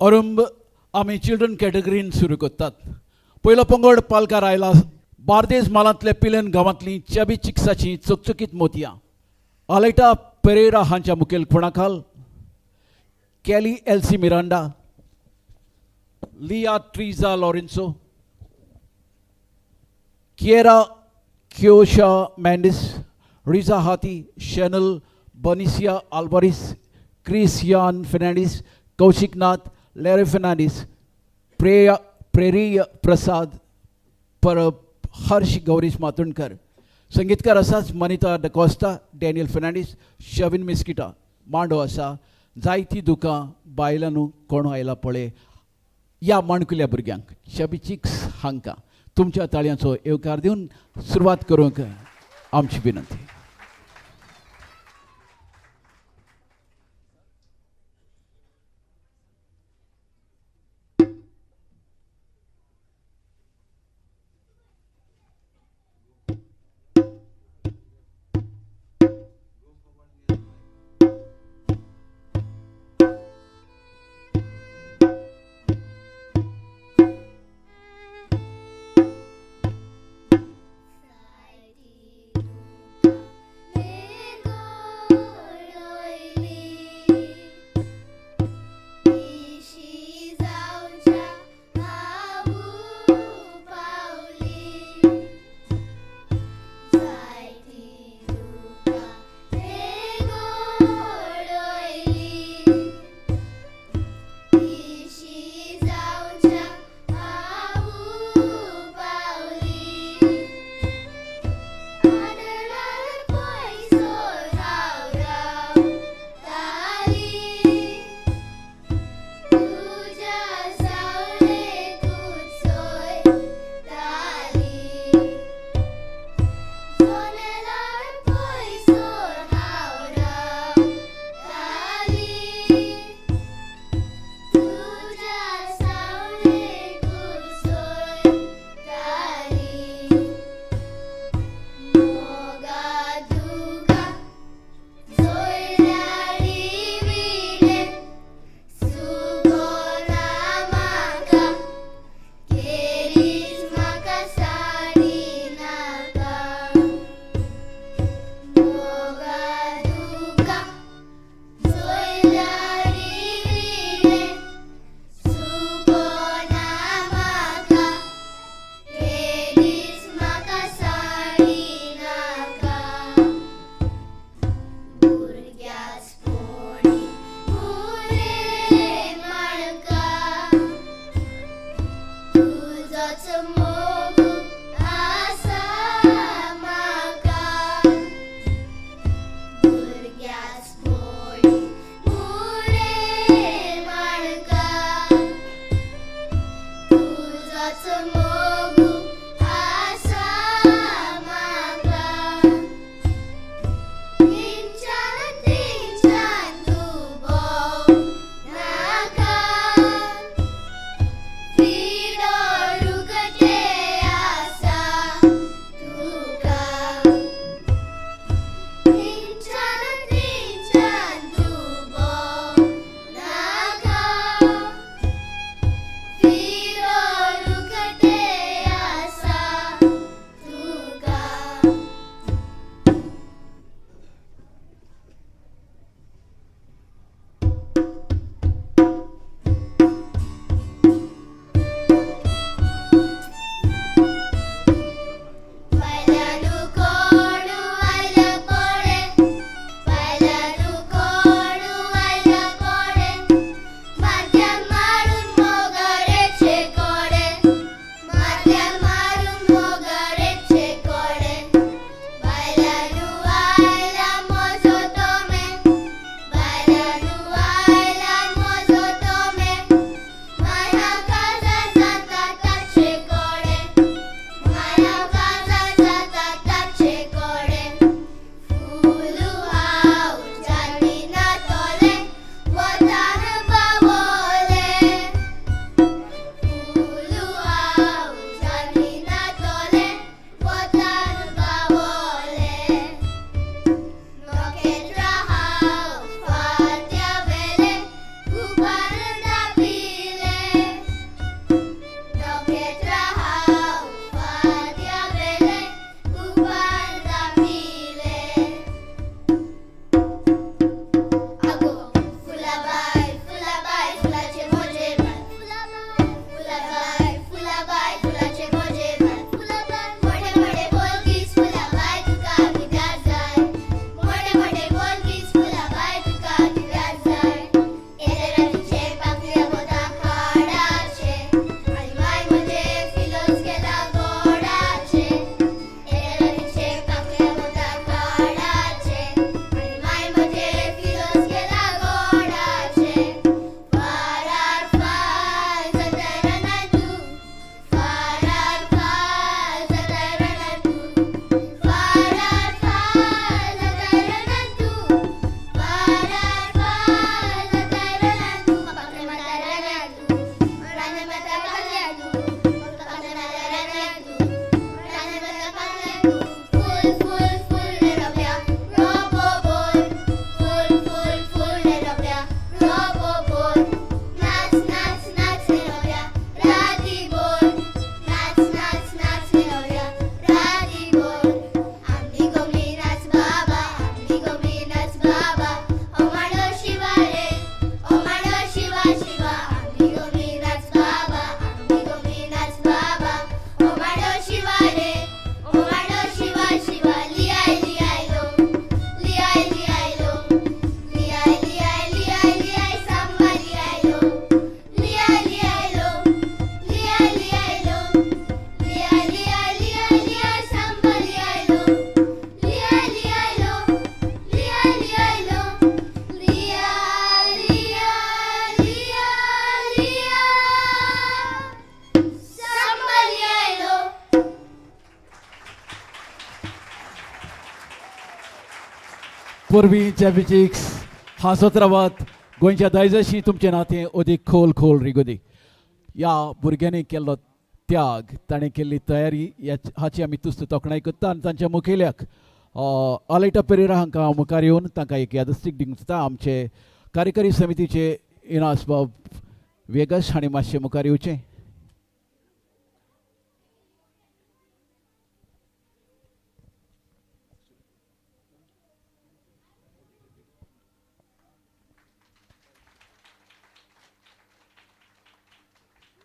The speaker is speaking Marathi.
अरुंब आमी चिल्ड्रन कॅटेगरीन सुरू करतात. पयलो पंगड पालकार आयला. बार्देस मालांतले पिलेन गांवांतलीं चाबी चिक्साचीं चकचकीत मोतयां. आलेटा पेरेरा हांच्या मुखेलपणाखाल कॅली एल्सी मिरांडा, लिया ट्रिजा लॉरेन्सो, किएरा क्योशा मॅन्डिस, रिजा हाती, शॅनल बनिसिया आल्वारिस, क्रिसियान फेर्नांडीस, कौशिक नाथ, लॅरे फेर्नांडीस, प्रेरिया प्रसाद, परब हर्ष गौरीश मातोंडकर. संगीतकार आसाच मनिता डकोस्टा, डॅनियल फेर्नांडीस, शविन मिस्किटा. मांडो आसा. जायतीं दुकां बायलांनू कोण आयला पळय ह्या माणकुल्या भुरग्यांक चाबी चिक्स हांकां तुमच्या ताळयांचो येवकार दिवन सुरवात करूंक आमची विनंती. परवीन चॅम्पियन्स हांसत रावात गोंयच्या दायजाशी तुमचें नातें अदीक खोल खोल रिगोदी. ह्या भुरग्यांनी केल्लो त्याग ताणें केल्ली तयारी हाची आमी तुस्त तोखणाय करता आनी तांच्या मुखेल्याक आलयटा पेरेरा हांकां मुखार येवन तांकां एक यादस्तीक दिता. आमचे कार्यकारी समितीचे इनास बाब वेगस हांणी मातशें मुखार येवचें.